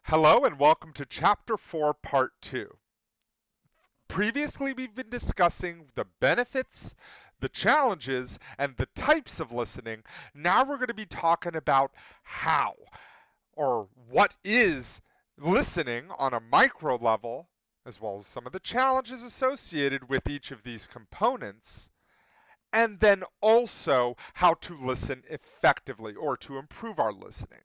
Hello and welcome to Chapter 4, Part 2. Previously, we've been discussing the benefits, the challenges, and the types of listening. Now we're going to be talking about how, or what is listening on a micro level, as well as some of the challenges associated with each of these components, and then also how to listen effectively or to improve our listening.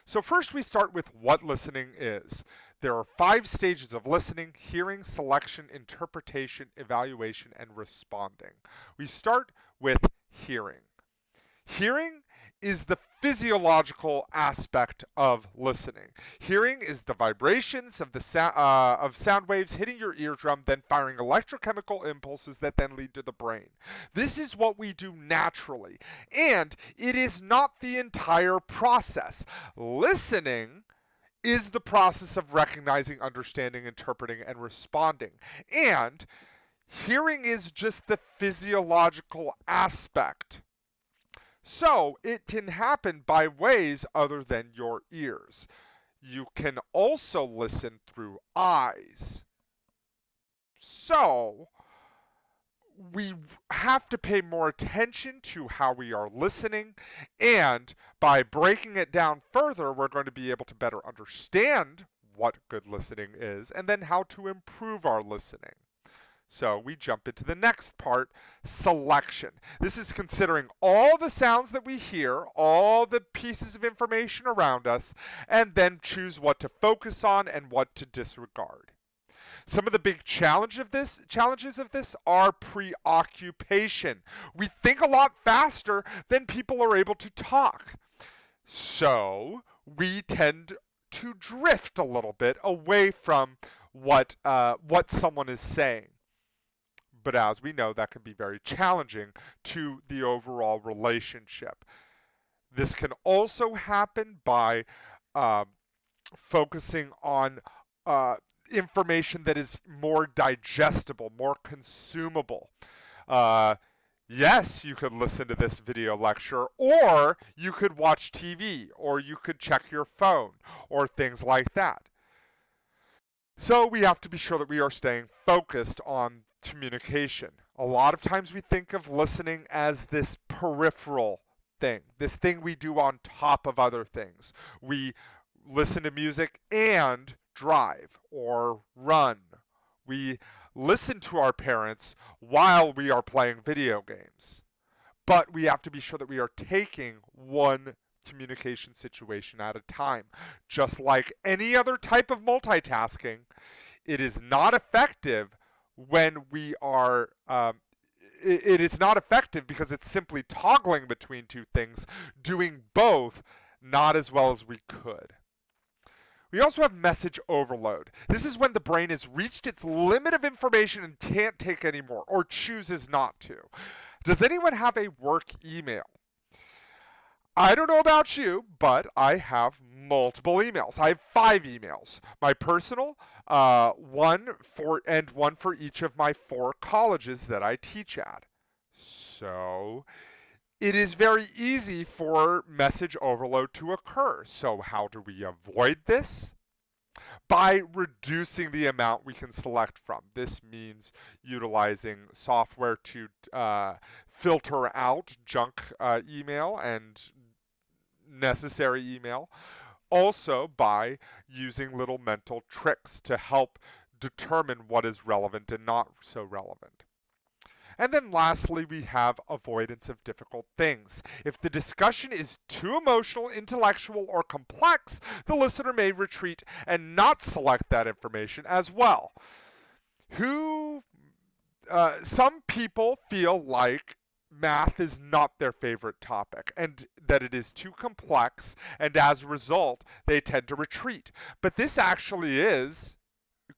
So first we start with what listening is. There are 5 stages of listening: hearing, selection, interpretation, evaluation, and responding. We start with hearing. Hearing is the physiological aspect of listening. Hearing is the vibrations of of sound waves hitting your eardrum, then firing electrochemical impulses that then lead to the brain. This is what we do naturally, and it is not the entire process. Listening is the process of recognizing, understanding, interpreting, and responding. And hearing is just the physiological aspect. So it can happen by ways other than your ears. You can also listen through eyes. So we have to pay more attention to how we are listening, and by breaking it down further, we're going to be able to better understand what good listening is and then how to improve our listening. So we jump into the next part, selection. This is considering all the sounds that we hear, all the pieces of information around us, and then choose what to focus on and what to disregard. Some of the big challenges of this are preoccupation. We think a lot faster than people are able to talk. So we tend to drift a little bit away from what someone is saying. But as we know, that can be very challenging to the overall relationship. This can also happen by uh, focusing on information that is more digestible, more consumable. Uh, yes, you could listen to this video lecture, or you could watch TV, or you could check your phone, or things like that. So we have to be sure that we are staying focused on communication. A lot of times we think of listening as this peripheral thing, this thing we do on top of other things. We listen to music and drive or run. We listen to our parents while we are playing video games. But we have to be sure that we are taking one communication situation at a time. Just like any other type of multitasking, it is not effective when we are. It is not effective because it's simply toggling between two things, doing both not as well as we could. We also have message overload. This is when the brain has reached its limit of information and can't take any more, or chooses not to. Does anyone have a work email? I don't know about you, but I have multiple emails. I have 5 emails. My personal, one for each of my 4 colleges that I teach at. So it is very easy for message overload to occur. So how do we avoid this? By reducing the amount we can select from. This means utilizing software to filter out junk email and necessary email. Also, by using little mental tricks to help determine what is relevant and not so relevant. And then lastly, we have avoidance of difficult things. If the discussion is too emotional, intellectual, or complex, the listener may retreat and not select that information as well. Some people feel like math is not their favorite topic and that it is too complex, and as a result, they tend to retreat. But this actually is,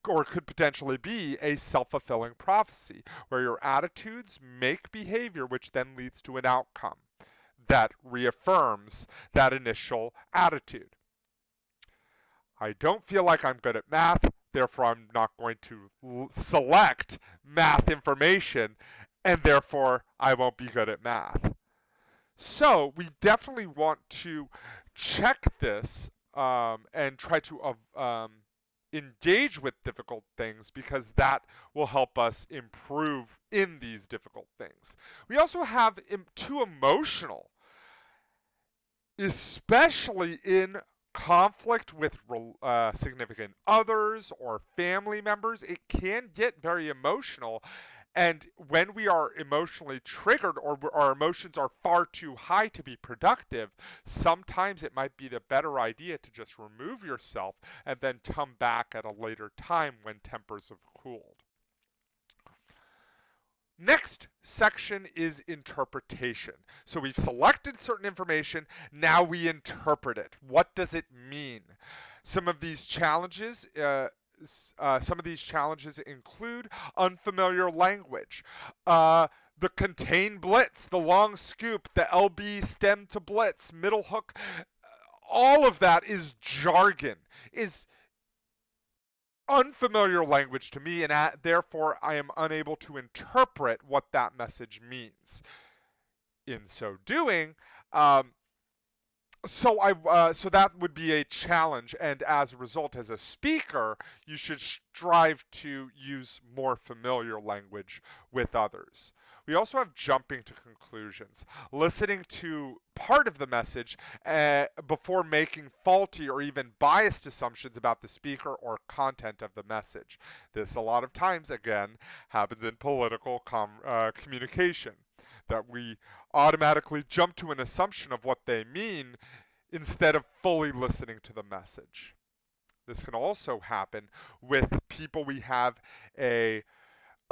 or could potentially be, a self-fulfilling prophecy where your attitudes make behavior which then leads to an outcome that reaffirms that initial attitude. I don't feel like I'm good at math, therefore I'm not going to select math information, and therefore I won't be good at math. So we definitely want to check this and try to engage with difficult things, because that will help us improve in these difficult things. We also have too emotional, especially in conflict with significant others or family members. It can get very emotional. And when we are emotionally triggered, or our emotions are far too high to be productive, sometimes it might be the better idea to just remove yourself and then come back at a later time when tempers have cooled. Next section is interpretation. So we've selected certain information, now we interpret it. What does it mean? Some of these challenges include unfamiliar language, the contain blitz, the long scoop, the LB stem to blitz, middle hook. All of that is jargon, is unfamiliar language to me, and therefore I am unable to interpret what that message means. In so doing, so that would be a challenge, and as a result, as a speaker, you should strive to use more familiar language with others. We also have jumping to conclusions, listening to part of the message before making faulty or even biased assumptions about the speaker or content of the message. This, a lot of times, again, happens in political communication, that we automatically jump to an assumption of what they mean instead of fully listening to the message. This can also happen with people we have a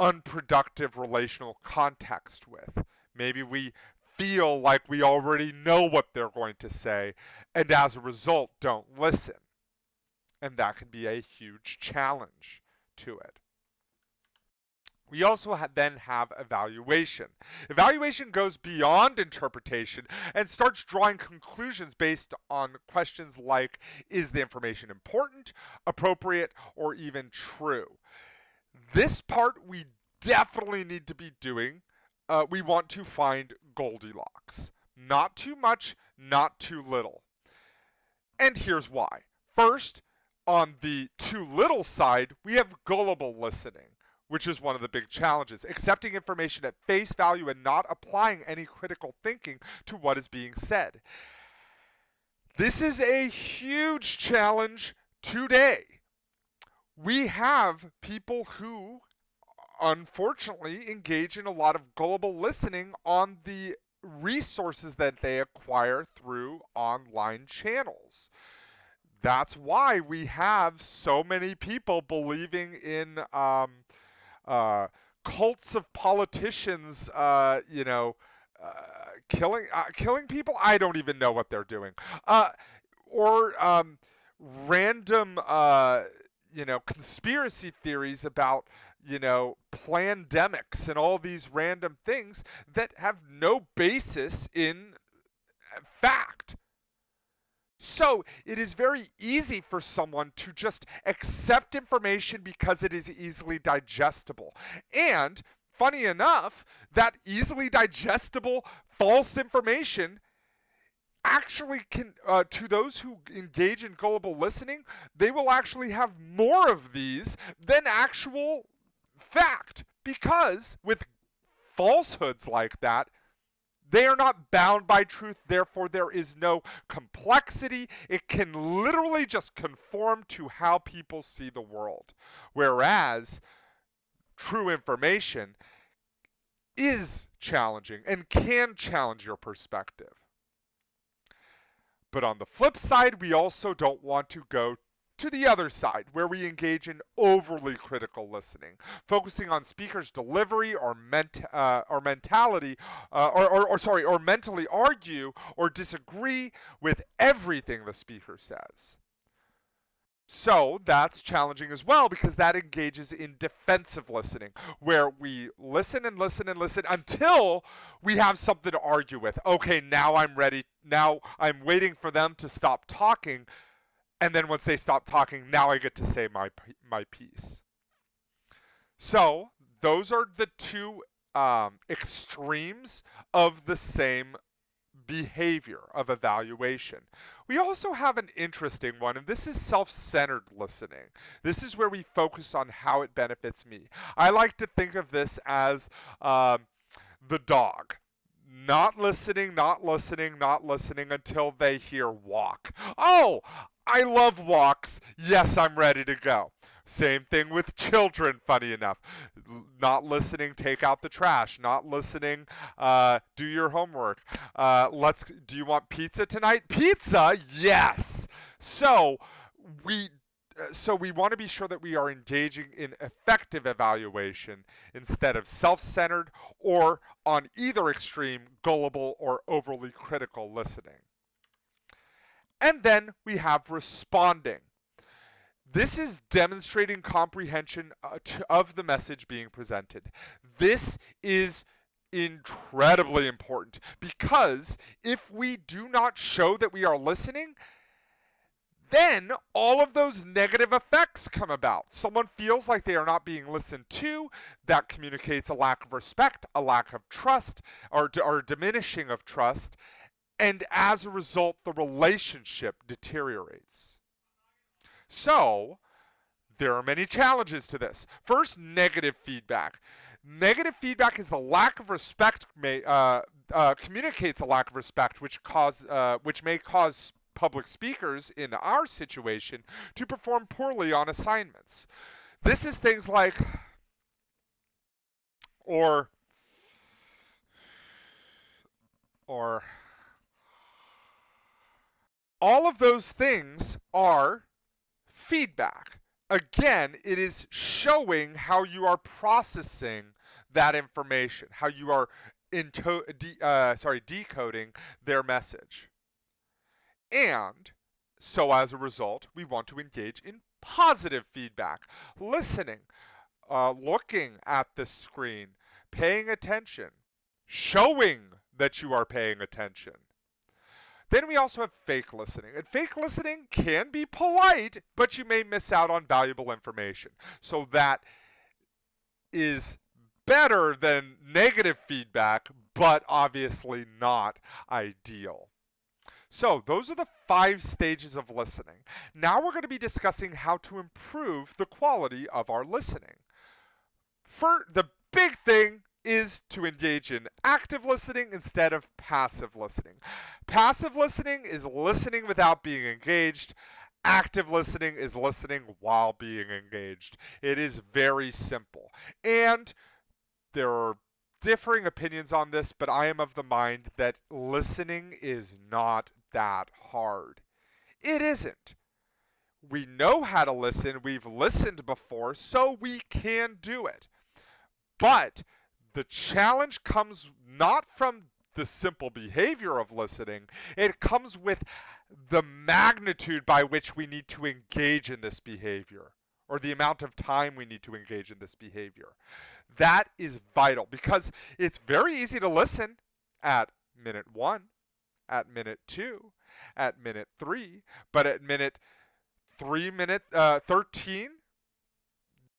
unproductive relational context with. Maybe we feel like we already know what they're going to say, and as a result don't listen. And that can be a huge challenge to it. We also then have evaluation. Evaluation goes beyond interpretation and starts drawing conclusions based on questions like, is the information important, appropriate, or even true? This part we definitely need to be doing. We want to find Goldilocks. Not too much, not too little. And here's why. First, on the too little side, we have gullible listening, which is one of the big challenges, accepting information at face value and not applying any critical thinking to what is being said. This is a huge challenge today. We have people who, unfortunately, engage in a lot of gullible listening on the resources that they acquire through online channels. That's why we have so many people believing in cults of politicians, killing people. I don't even know what they're doing, or random, conspiracy theories about, pandemics and all these random things that have no basis in fact. So it is very easy for someone to just accept information because it is easily digestible. And funny enough, that easily digestible false information actually can, to those who engage in gullible listening, they will actually have more of these than actual fact. Because with falsehoods like that, they are not bound by truth, therefore there is no complexity. It can literally just conform to how people see the world. Whereas true information is challenging and can challenge your perspective. But on the flip side, we also don't want to go to the other side, where we engage in overly critical listening, focusing on speakers' delivery or mentality, or mentally argue or disagree with everything the speaker says. So that's challenging as well, because that engages in defensive listening, where we listen and listen and listen until we have something to argue with. Okay, now I'm ready. Now I'm waiting for them to stop talking. And then once they stop talking, now I get to say my piece. So those are the two extremes of the same behavior of evaluation. We also have an interesting one, and this is self-centered listening. This is where we focus on how it benefits me. I like to think of this as the dog. Not listening, not listening, not listening until they hear walk. Oh, I love walks. Yes, I'm ready to go. Same thing with children, funny enough. Not listening, take out the trash. Not listening, do your homework. Do you want pizza tonight? Pizza? Yes. So we we want to be sure that we are engaging in effective evaluation instead of self-centered or, on either extreme, gullible or overly critical listening. And then we have responding. This is demonstrating comprehension of the message being presented. This is incredibly important because if we do not show that we are listening, then all of those negative effects come about. Someone feels like they are not being listened to. That communicates a lack of respect, a lack of trust, or diminishing of trust. And as a result, the relationship deteriorates. So, there are many challenges to this. First, negative feedback. Negative feedback is the lack of respect, communicates a lack of respect, which may cause public speakers in our situation to perform poorly on assignments. This is things like, or, or, all of those things are feedback. Again, it is showing how you are processing that information, how you are decoding their message. And so as a result, we want to engage in positive feedback, listening, looking at the screen, paying attention, showing that you are paying attention. Then we also have fake listening. And fake listening can be polite, but you may miss out on valuable information. So that is better than negative feedback, but obviously not ideal. So those are the 5 stages of listening. Now we're going to be discussing how to improve the quality of our listening. For the big thing is to engage in active listening instead of passive listening. Passive listening is listening without being engaged. Active listening is listening while being engaged. It is very simple. And there are differing opinions on this, but I am of the mind that listening is not that hard. It isn't. We know how to listen, we've listened before, so we can do it. But the challenge comes not from the simple behavior of listening, it comes with the magnitude by which we need to engage in this behavior, or the amount of time we need to engage in this behavior. That is vital because it's very easy to listen at minute 1, at minute 2, at minute 3, but at minute 13,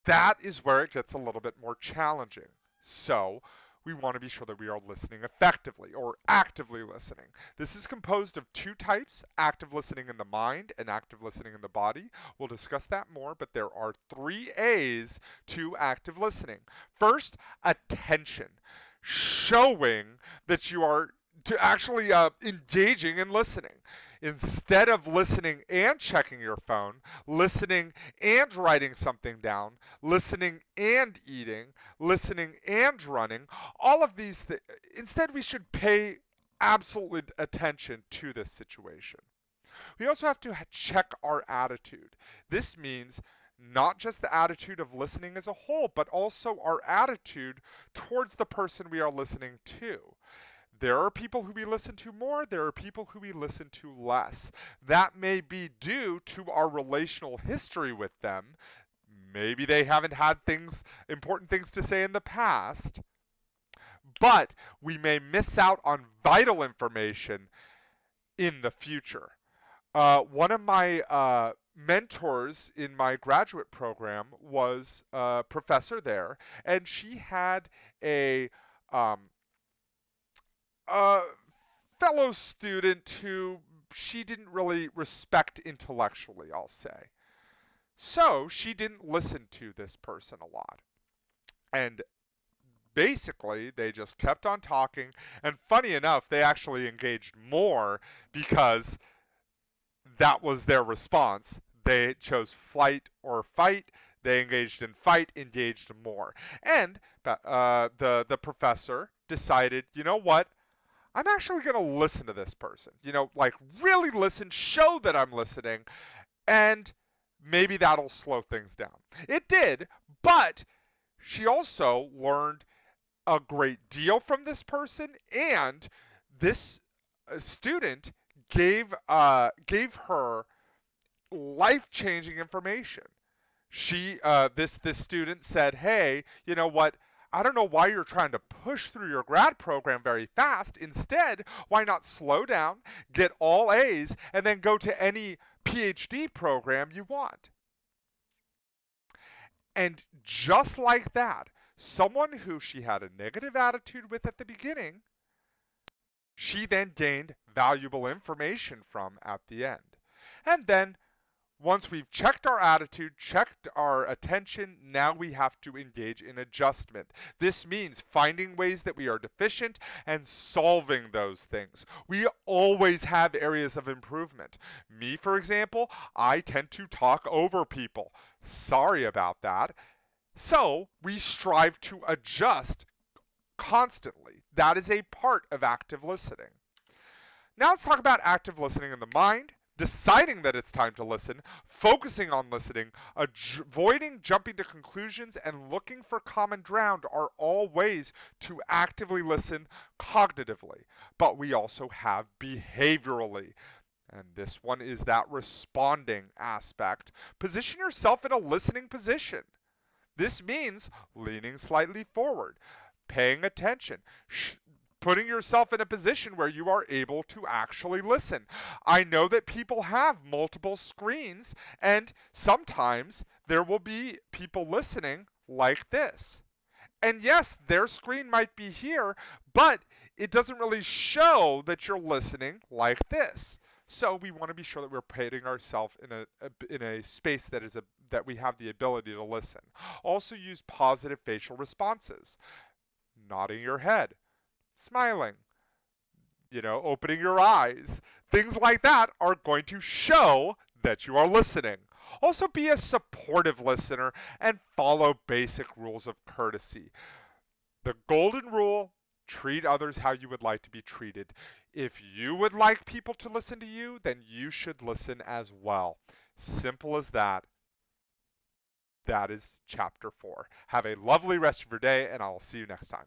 that is where it gets a little bit more challenging. So we want to be sure that we are listening effectively or actively listening. This is composed of 2 types, active listening in the mind and active listening in the body. We'll discuss that more, but there are 3 A's to active listening. First, attention, showing that you are actually engaging in listening. Instead of listening and checking your phone, listening and writing something down, listening and eating, listening and running, all of these things, instead we should pay absolute attention to this situation. We also have to check our attitude. This means not just the attitude of listening as a whole, but also our attitude towards the person we are listening to. There are people who we listen to more, there are people who we listen to less. That may be due to our relational history with them. Maybe they haven't had important things to say in the past, but we may miss out on vital information in the future. One of my mentors in my graduate program was a professor there, and she had a fellow student who she didn't really respect intellectually, I'll say. So she didn't listen to this person a lot. And basically, they just kept on talking. And funny enough, they actually engaged more because that was their response. They chose flight or fight. They engaged in fight, engaged more. And the professor decided, you know what? I'm actually going to listen to this person. Like really listen, show that I'm listening, and maybe that'll slow things down. It did, but she also learned a great deal from this person, and this student gave her life-changing information. This student said, "Hey, you know what? I don't know why you're trying to push through your grad program very fast. Instead, why not slow down, get all A's, and then go to any PhD program you want?" And just like that, someone who she had a negative attitude with at the beginning, she then gained valuable information from at the end. And then once we've checked our attitude, checked our attention, now we have to engage in adjustment. This means finding ways that we are deficient and solving those things. We always have areas of improvement. Me, for example, I tend to talk over people. Sorry about that. So we strive to adjust constantly. That is a part of active listening. Now let's talk about active listening in the mind, deciding that it's time to listen, focusing on listening, avoiding jumping to conclusions, and looking for common ground are all ways to actively listen cognitively. But we also have behaviorally. And this one is that responding aspect. Position yourself in a listening position. This means leaning slightly forward, paying attention, putting yourself in a position where you are able to actually listen. I know that people have multiple screens, and sometimes there will be people listening like this. And yes, their screen might be here, but it doesn't really show that you're listening like this. So we want to be sure that we're putting ourselves in a space that we have the ability to listen. Also use positive facial responses. Nodding your head, smiling, opening your eyes. Things like that are going to show that you are listening. Also be a supportive listener and follow basic rules of courtesy. The golden rule: treat others how you would like to be treated. If you would like people to listen to you, then you should listen as well. Simple as that. That is chapter 4. Have a lovely rest of your day, and I'll see you next time.